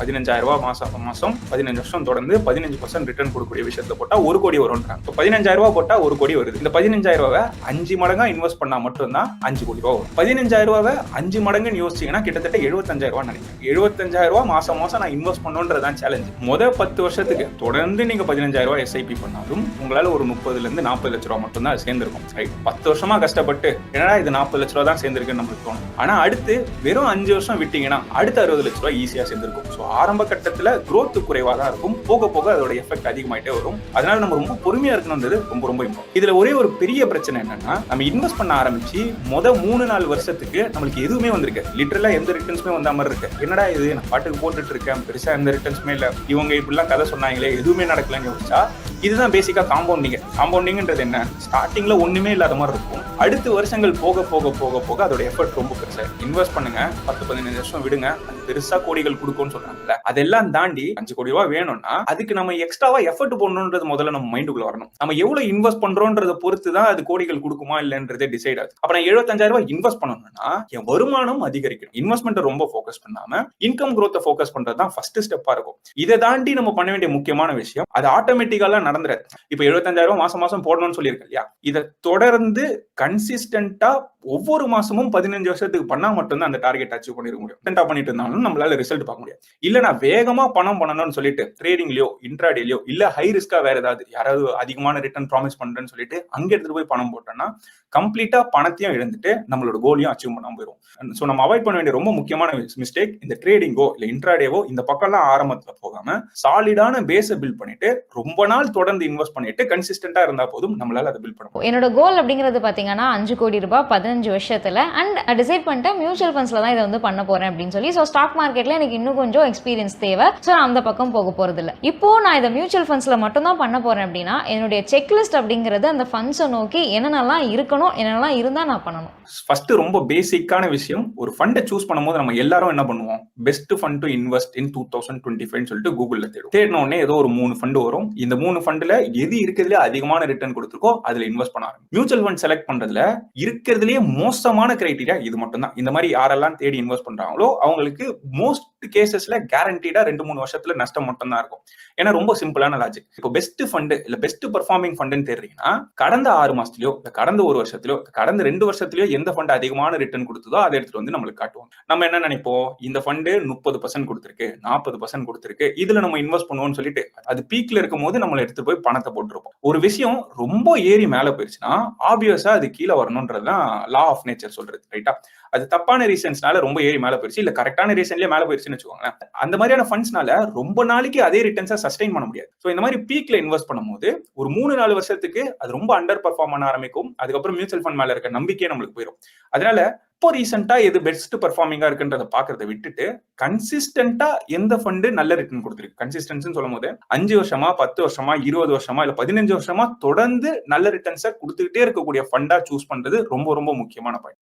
15,000 மாசம் மாசம் 15 வருஷம் தொடர்ந்து 15% ரிட்டர்ன் கொடுக்கக்கூடிய விஷயத்துல போட்டா 1 கோடி வரும்ன்றாங்க. இப்போ 15,000 போட்டா 1 கோடி வருது. இந்த 15,000 5 மடங்கா இன்வெஸ்ட் பண்ணா மட்டும்தான் 5 கோடி ரூபாய் வரும். 15,000 5 மடங்குன்னு யோசிச்சீங்கன்னா கிட்டத்தட்ட 75,000 நினைக்கிறேன். 75,000 மாசம் மாசம் நான் இன்வெஸ்ட் பண்ணணுன்றதான் சேலஞ்ச். முதல் 10 வருஷத்துக்கு தொடர்ந்து நீங்க 15,000 எஸ்ஐபி பண்ணாலும் உங்களால ஒரு 30 ல இருந்து 40 லட்ச ரூபாய் மட்டும் தான் சேர்ந்திருக்கும். ரைட், 10 வருஷமா கஷ்டப்பட்டு என்னடா இது 40 லட்ச ரூபாய் தான் சேர்ந்திருக்குன்னு நம்மளுக்கு தோணும். ஆனா அடுத்து வெறும் 5 வருஷம் விட்டீங்கன்னா அடுத்த 60 லட்ச ரூபாய் ஈஸியா சேர்ந்திருக்கும். ஸோ ஆரம்ப கட்டத்துல growth குறைவா தான் இருக்கும். போக போக அதோட எஃபெக்ட் அதிகமாயிட்டே வரும். அதனால நம்ம ரொம்ப பொறுமையா இருக்கணும்ன்றது ரொம்ப ரொம்ப இம்பார்ட்டன்ட். இதுல ஒரே ஒரு பெரிய பிரச்சனை என்னன்னா, நம்ம இன்வெஸ்ட் பண்ண ஆரம்பிச்சு 3-4 வருஷத்துக்கு நம்மளுக்கு எதுவுமே வந்திருக்கு. லிட்டரலா எந்த ரிட்டர்ன்ஸுமே வந்த மாதிரி இருக்கு. என்னடா இது, நான் பாட்டுக்கு போட்டுட்டு இருக்கேன், பெருசா எந்த ரிட்டர்ன்ஸுமே இல்ல, இவங்க இப்படிலாம் கதை சொன்னாங்களே எதுவுமே நடக்கலன்னு யோசிச்சா இதுதான் பேசிக்கா காம்பவுண்டிங். காம்பவுண்டிங்ன்றது என்ன, ஸ்டார்டிங்ல ஒண்ணுமே இல்லாத மாதிரி இருக்கும். அடுத்த வருஷங்கள் போக போக போக போக அதோட எஃபர்ட் ரொம்ப பெருசா. இன்வெஸ்ட் பண்ணுங்க, 10-15 வருஷம் விடுங்க, அது பெருசா கோடிகள் கொடுக்கும்னு சொல்றாங்கல்ல, அதெல்லாம் தாண்டி 5 கோடி ரூபாய் வேணும்னா அதுக்கு நம்ம எக்ஸ்ட்ராவா எஃபர்ட் போடணும்ன்றது முதல்ல நம்ம மைண்டுக்குள்ள வரணும். நம்ம எவ்வளவு இன்வெஸ்ட் பண்றோம்ன்றத பொறுத்து தான் அது கோடிகள் கொடுக்குமா இல்லன்றதே டிசைட் ஆகுது. அப்ப நான் 75,000 ரூபாய் இன்வெஸ்ட் பண்ணணும்னா என் வருமானம் அதிகரிக்கணும். இன்வெஸ்ட்மெண்ட் ரொம்ப ஃபோக்கஸ் பண்ணாம இன்கம் growth ஃபோக்கஸ் பண்றது தான் ஃபர்ஸ்ட் ஸ்டெப்பா இருக்கும். இதை தாண்டி நம்ம பண்ண வேண்டிய முக்கியமான விஷயம், அது ஆட்டோமேட்டிக்கா நடந்துறாது. இப்ப 75,000 மாசம் மாசம் போடணும்னு சொல்லியிருக்கேன் இல்லையா, இதை தொடர்ந்து கன்சிஸ்டன்டா ஒவ்வொரு மாசமும் 15 வருஷத்துக்கு பண்ணா மட்டும்தான் அந்த டார்கெட் அச்சீவ் பண்ணிருக்க முடியும். பண்ணிட்டு இருந்தாலும் நம்மளால ரிசல்ட் பார்க்க முடியாது. இல்ல நான் வேகமா பணம் பண்ணணும்னு சொல்லிட்டு ட்ரேடிங்லயோ இன்ட்ராடேலயோ இல்ல ஹை ரிஸ்கா வேற யாராவது அதிகமான ரிட்டர்ன் ப்ராமிஸ் பண்றேன்னு சொல்லிட்டு அங்க எடுத்துட்டு போய் பணம் போட்டோம்னா கம்ப்ளீட்டா பணத்தையும் இழந்துட்டு நம்மளோட கோலையும் அச்சீவ் பண்ணாம போயிடும். சோ நம்ம அவாய்ட் பண்ண வேண்டிய ரொம்ப முக்கியமான மிஸ்டேக், இந்த ட்ரேடிங்கோ இல்ல இன்ட்ராடேவோ இந்த பக்கம்லாம் ஆரம்பத்துல போகாம சாலிடான பேஸை பில்ட் பண்ணிட்டு ரொம்ப நாள் தொடர்ந்து இன்வெஸ்ட் பண்ணிட்டு கன்சிஸ்டன்டா இருந்தா போதும், நம்மளால அதை பில்ட் பண்ண முடியும். என்னோட கோல் அப்படிங்கிறது பாத்தீங்கன்னா 5 கோடி ரூபாய் 15 வருஷத்துல அண்ட் டிசைட் பண்ணிட்டேன் மியூச்சுவல் ஃபண்ட்ஸ்ல தான் இதை பண்ண போறேன் அப்படின்னு சொல்லி. ஸோ ஸ்டாக் மார்க்கெட்ல எனக்கு இன்னும் கொஞ்சம் எக்ஸ்பீரியன்ஸ் தேவை. ஸோ நான் அந்த பக்கம் போக போறது இல்லை. இப்போ நான் இதை மியூச்சுவல் ஃபண்ட்ஸ்ல மட்டும் தான் பண்ண போறேன் அப்படின்னா என்னுடைய செக்லிஸ்ட் அப்படிங்கிறது அந்த ஃபண்ட்ஸை நோக்கி என்னென்னலாம் இருக்கணும், என்னென்னலாம் இருந்தா நான் பண்ணணும். ஃபர்ஸ்ட் ரொம்ப பேசிக்கான விஷயம், ஒரு ஃபண்டை சூஸ் பண்ணும்போது நம்ம எல்லாரும் என்ன பண்ணுவோம், best fund to invest in 2025 சொல்லிட்டு கூகுள்ல தேடின உடனே ஏதோ ஒரு 3 ஃபண்ட் வரும். இந்த 3 ஃபண்ட்ல எது இருக்கிறதுல அதிகமான ரிட்டர்ன் கொடுத்துருக்கோ அதுல இன்வெஸ்ட் பண்ண ஆரம்பிக்கும். மியூச்சுவல் ஃபண்ட் செலக்ட் பண்றதுல இருக்கிறதுலயே மோசமான கிரைட்டீரியா இது மட்டும் தான். இந்த மாதிரி யாரெல்லாம் தேடி இன்வெஸ்ட் பண்றாங்களோ அவங்களுக்கு மோஸ்ட் கேசஸ்ல கேரண்டீடா 2-3 வருஷத்துல நஷ்டம் மட்டும் தான் இருக்கும். ஏன்னா ரொம்ப சிம்பிளான லாஜிக். இப்போ பெஸ்ட் ஃபண்ட் இல்ல பெஸ்ட் பெர்ஃபார்மிங் ஃபண்ட்னு தேடுறீங்கன்னா கடந்த 6 மாசத்துலயோ இல்ல கடந்த 1 வருஷத்துலயோ கடந்த 2 வருஷத்துலயோ எந்த ஃபண்ட் அதிகமான ரிட்டர்ன் கொடுத்ததோ அதை எடுத்துட்டு நம்மளுக்கு காட்டுவோம். நம்ம என்ன நினைப்போம், இந்த ஃபண்ட் 30% கொடுத்திருக்கு, 40% கொடுத்திருக்கு, இதுல நம்ம இன்வெஸ்ட் பண்ணுவோம்னு சொல்லிட்டு அது பீக்ல இருக்கும் போது நம்மள எடுத்து போய் பணத்தை போட்டுருப்போம். ஒரு விஷயம் ரொம்ப ஏறி மேல போயிருச்சுன்னா ஆப்வியஸா அது கீழே வரணும்ன்றதுதான் லா ஆஃப் நேச்சர் சொல்றது. ரைட்டா, அது தப்பான ரீசன்ஸ்னால ரொம்ப ஏறி மேல போயிருச்சு இல்ல கரெக்டான ரீசன்லயே மேல போயிருச்சுன்னு வச்சுக்கோங்களேன், அந்த மாதிரியான ஃபண்ட்ஸ்னால ரொம்ப நாளைக்கு அதே ரிட்டர்ன்ஸை சஸ்டெயின் பண்ண முடியாது. சோ இந்த மாதிரி பீக்ல இன்வெஸ்ட் பண்ணும்போது ஒரு 3-4 வருஷத்துக்கு அது ரொம்ப அண்டர் பெர்ஃபார்ம் பண்ண ஆரம்பிக்கும். அதுக்கப்புறம் மியூச்சுவல் ஃபண்ட் மேல இருக்க நம்பிக்கையே நம்மளுக்கு போயிடும். அதனால இப்போ ரீசெண்டா எது பெஸ்ட் பெர்ஃபார்மிங்கா இருக்குன்றத பாக்குறத விட்டுட்டு கன்சிஸ்டன்டா எந்த ஃபண்ட் நல்ல ரிட்டர்ன் கொடுத்துருக்கு, கன்சிஸ்டன்ஸ் சொல்லும் போது 5 வருஷமா 10 வருஷமா 20 வருஷமா இல்ல 15 வருஷமா தொடர்ந்து நல்ல ரிட்டர்ன்ஸை கொடுத்துக்கிட்டே இருக்கக்கூடிய ஃபண்டா சூஸ் பண்றது ரொம்ப ரொம்ப முக்கியமான பாயிண்ட்.